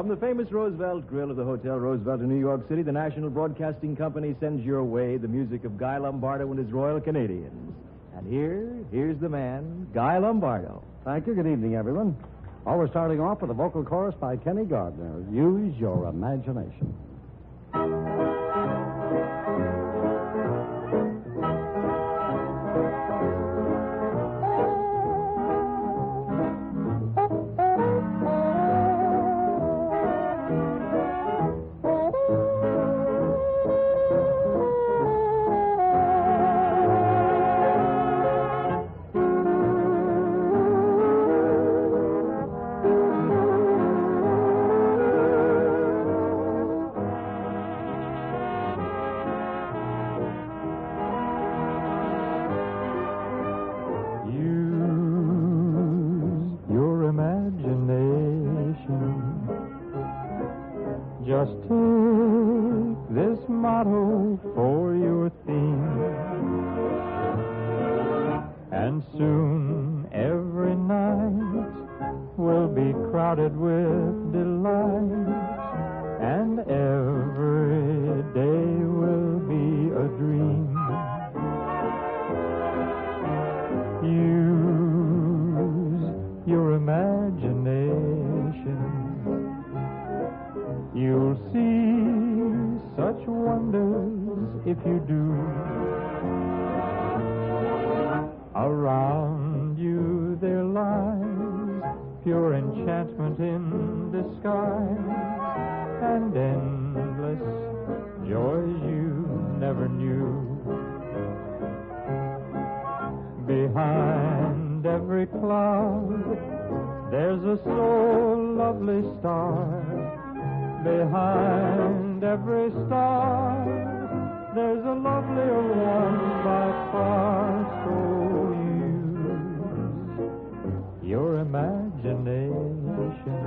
From the famous Roosevelt Grill of the Hotel Roosevelt in New York City, the National Broadcasting Company sends your way the music of Guy Lombardo and his Royal Canadians. And here's the man, Guy Lombardo. Thank you. Good evening, everyone. Oh, we're starting off with a vocal chorus by Kenny Gardne. Use your imagination. Just take this motto for your theme, and soon every night will be crowded with delight, and every day will be a dream. Use your imagination. You'll see such wonders if you do. Around you there lies pure enchantment in disguise, and endless joys you never knew. Behind every cloud there's a so lovely star. Behind every star, there's a lovelier one by far. So use your imagination.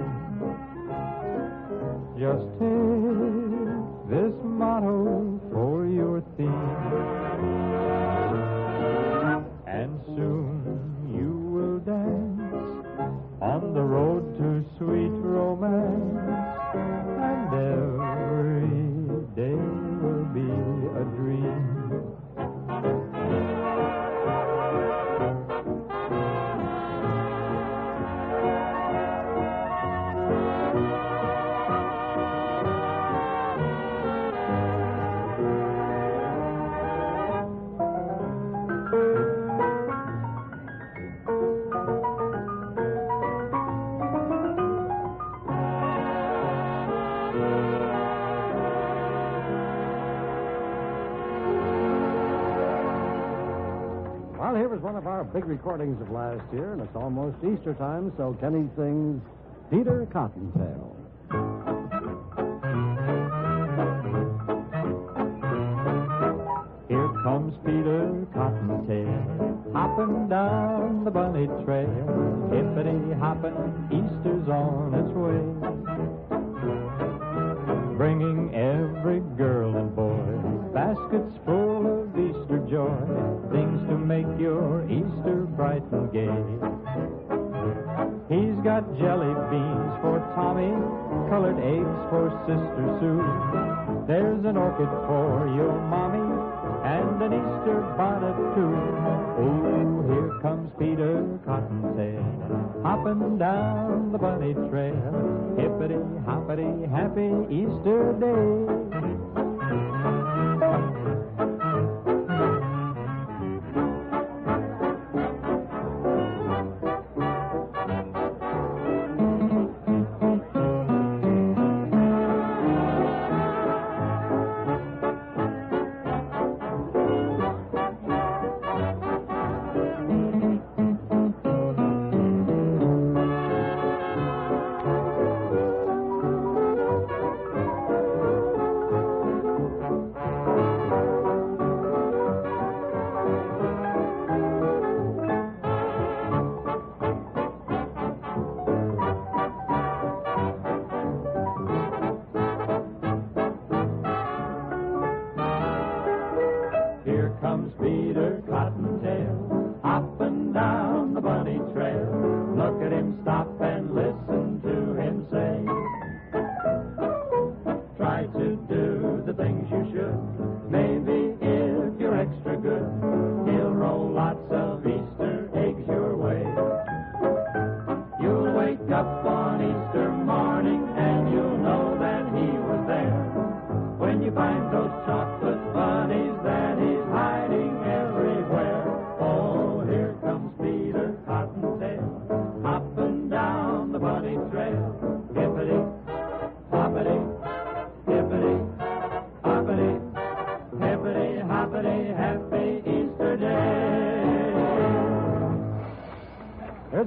Just take this motto for your theme, and soon you will dance on the road to sweet romance. And every day will be a dream. Well, here was one of our big recordings of last year, and it's almost Easter time, so Kenny sings Peter Cottontail. Here comes Peter Cottontail, hopping down the bunny trail. Hippity-hopping, Easter's on its way, bringing every girl and boy baskets full of Easter joy, things to make your Easter bright and gay. He's got jelly beans for Tommy, colored eggs for Sister Sue. There's an orchid for your mommy, and an Easter bonnet too. Oh, here comes Peter Cottontail, hopping down the bunny trail. Hippity-hoppity, happy Easter day.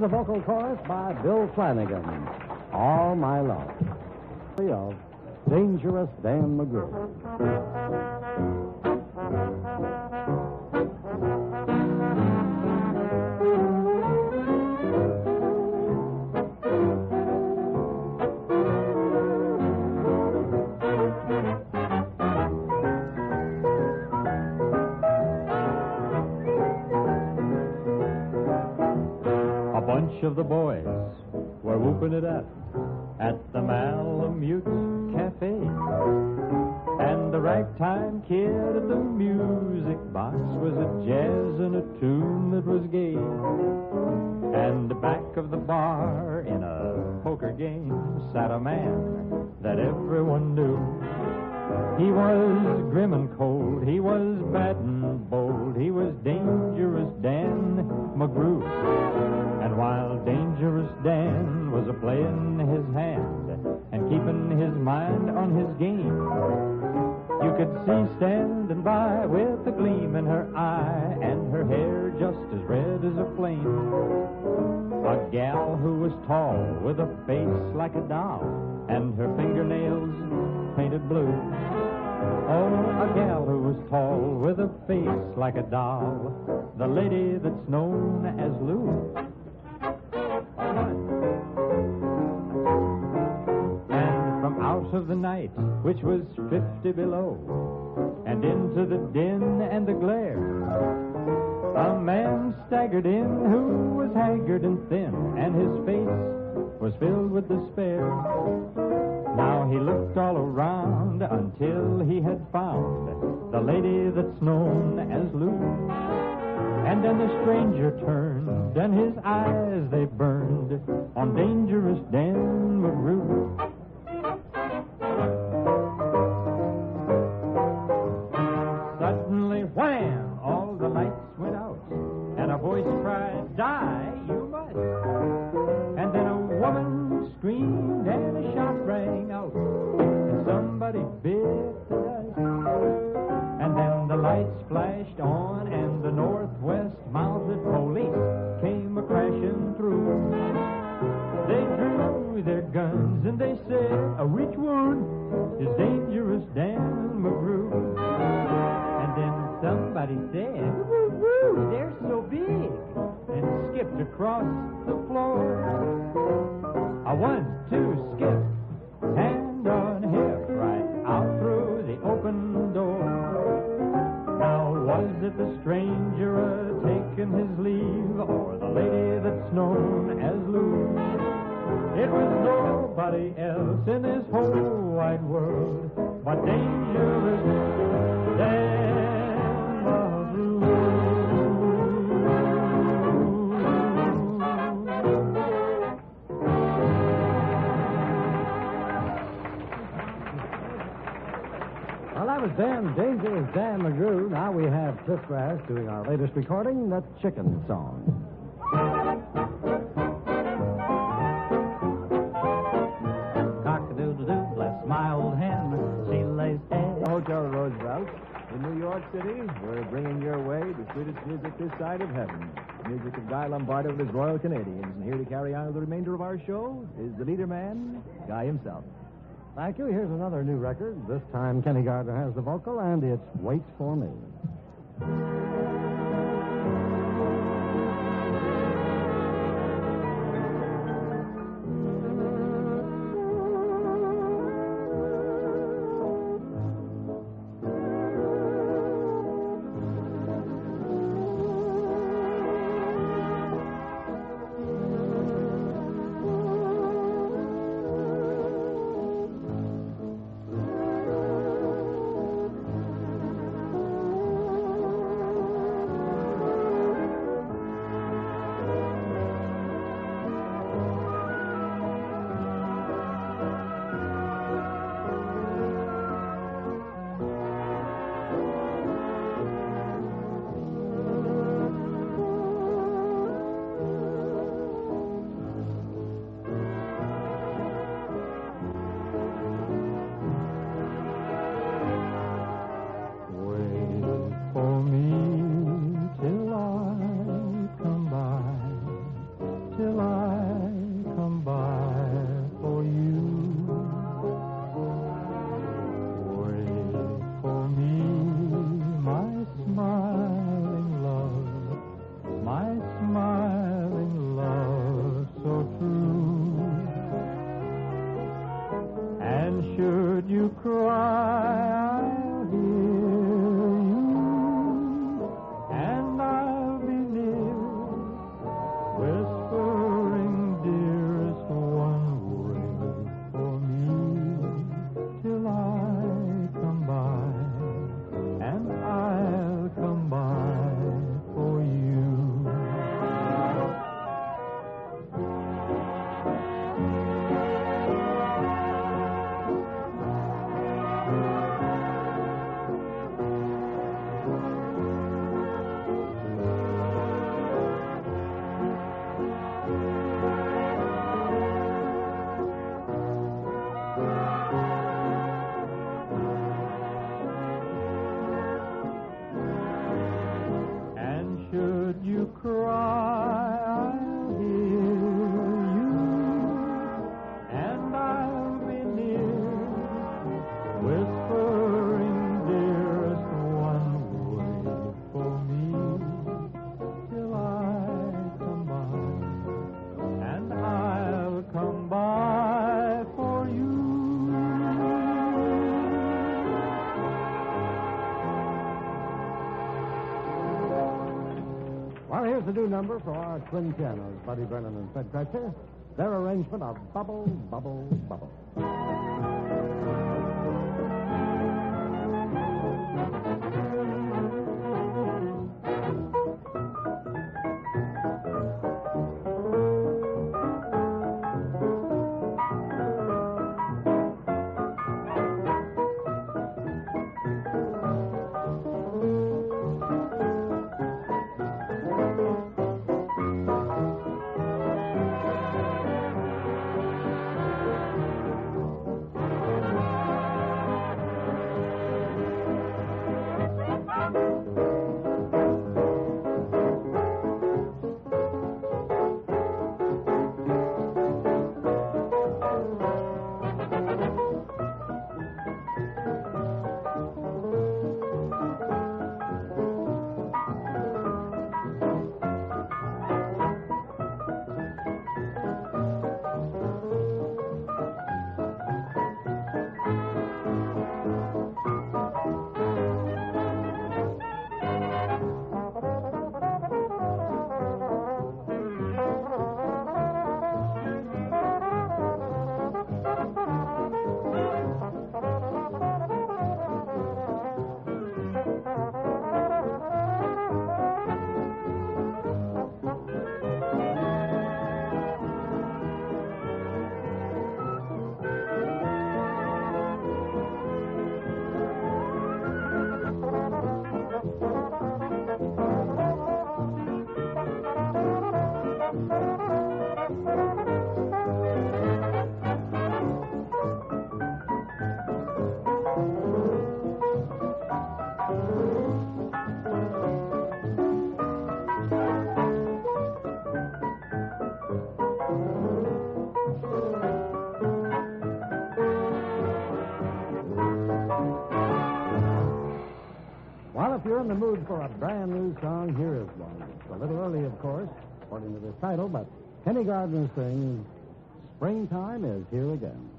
the vocal chorus by Bill Flanagan. All My Love. Of Dangerous Dan McGrew. A bunch of the boys were whooping it up at the Malamute Cafe. And the ragtime kid at the music box was a jazz and a tune that was gay. And back of the bar in a poker game sat a man that everyone knew. He was grim and cold, he was bad and bold, he was Dangerous Dan McGrew. And while Dangerous Dan was a-playing his hand and keeping his mind on his game, you could see standing by with a gleam in her eye and her hair just as red as a flame, a gal who was tall with a face like a doll and her fingernails painted blue. Oh, a gal who was tall with a face like a doll, the lady that's known as Lou. And from out of the night, which was 50 below, and into the din and the glare, a man staggered in who was haggard and thin, and his face was filled with despair. Now he looked all around until he had found the lady that's known as Lou. And then the stranger turned, and his eyes they burned on Dangerous Dan McGrew. Suddenly, wham! All the lights went out, and a voice cried, "Die, you must!" And then a woman screamed, and a shot rang out, and somebody bit the dust. And then the lights flashed on, and the Northwest Mounted Police came a-crashing through. They drew their guns, and they said, "Which one is Dangerous Dan McGrew?" And then somebody said, "Woo-woo, they're so big," and skipped across the floor. A 1-2 skip, hand on hip, right out through the open door. Now was it the stranger taking his leave, or the lady that's known as Lou? It was nobody else in this whole wide world but Dangerous Dan McGrew. Well, that was Dangerous Dan McGrew. Now we have Cliff Grass doing our latest recording, the Chicken Song. Cock-a-doodle-doo, bless my old hen. She lays eggs. Hotel Roosevelt in New York City. We're bringing your way the sweetest music this side of heaven. The music of Guy Lombardo and his Royal Canadians. And here to carry on the remainder of our show is the leader man, Guy himself. Thank you. Here's another new record. This time Kenny Gardne has the vocal, and it's Wait for Me. I'll hear you, and I'll be near, whispering, dearest one, wait for me till I come by, and I'll come by for you. Should you cry, I'll hear you, and I'll be near, whispering, dearest one, wait for me till I come by, and I'll come by for you. Well, here's the new number for our twin pianos, Buddy Brennan and Fred Kretzer. Their arrangement of Bubble, Bubble, Bubble. If you're in the mood for a brand new song, here is one. It's a little early, of course, according to this title, but Kenny Gardner sings Springtime is Here Again.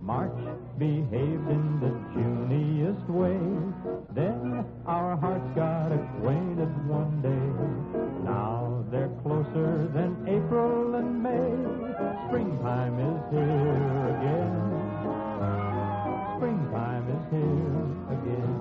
March behaved in the Juniest way. Then our hearts got acquainted one day. Now they're closer than April and May. Springtime is here again. Springtime is here again.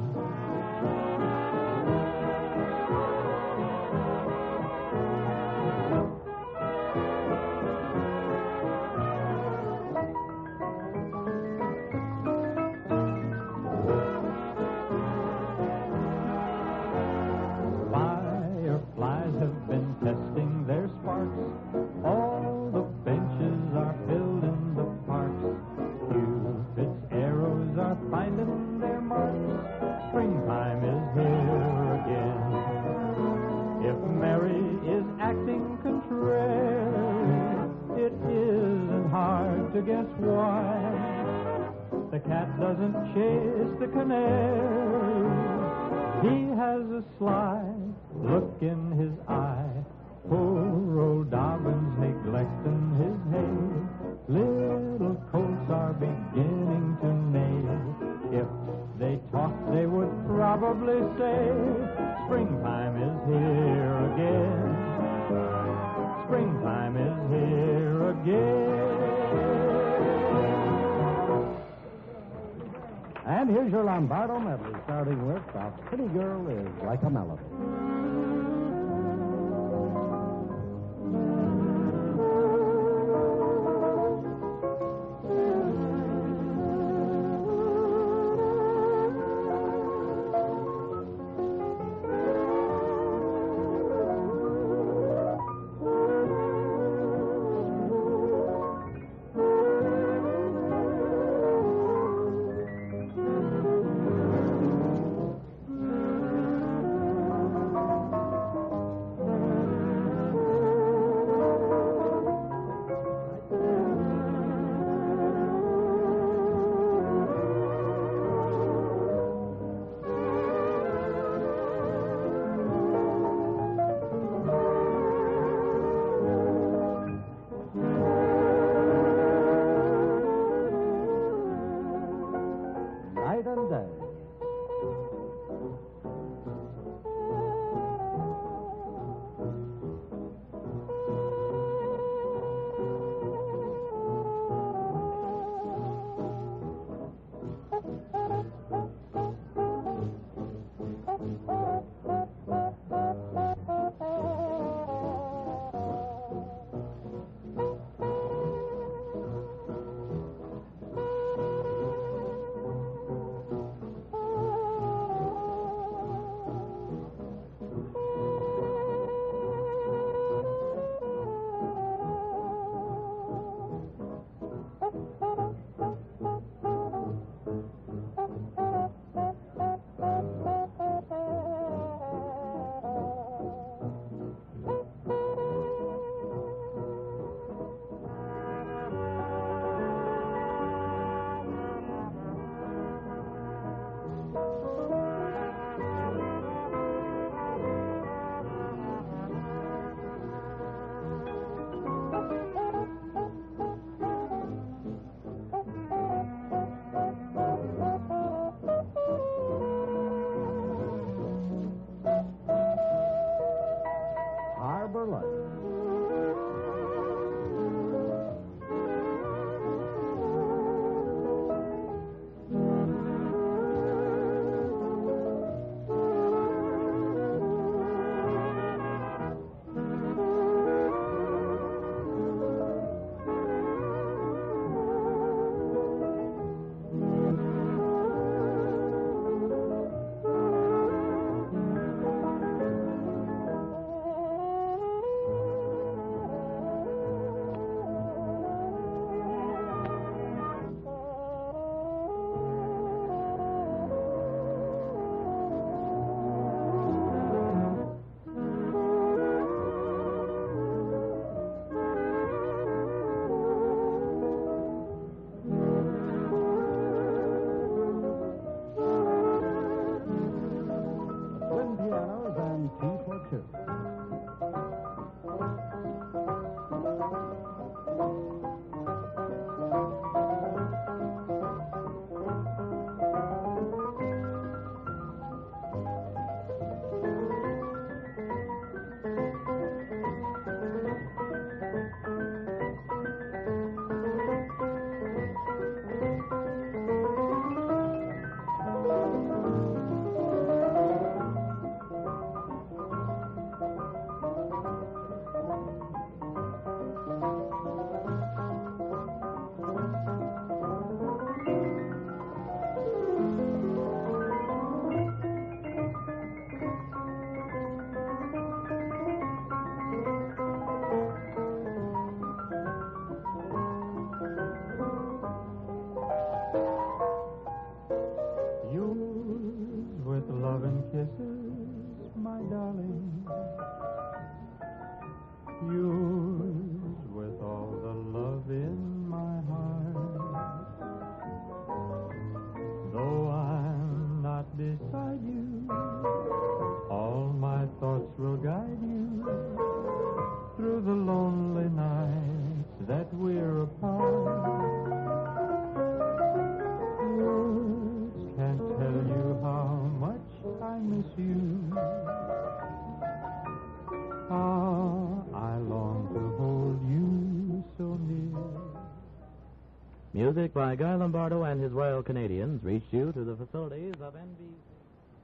Guess why the cat doesn't chase the canary? He has a sly look in his eye. Poor old Dobbin's neglecting his hay. Little colts are beginning to neigh. If they talked, they would probably say, springtime is here again. Springtime is here again. And here's your Lombardo medley, starting with A Pretty Girl is Like a Melody. yours with all the love in my heart. Though I'm not beside you, all my thoughts will guide you through the lonely nights that we're apart. Words can't tell you how much I miss you. How I long to hold you so near. Music by Guy Lombardo and his Royal Canadians reached you through the facilities of NBC.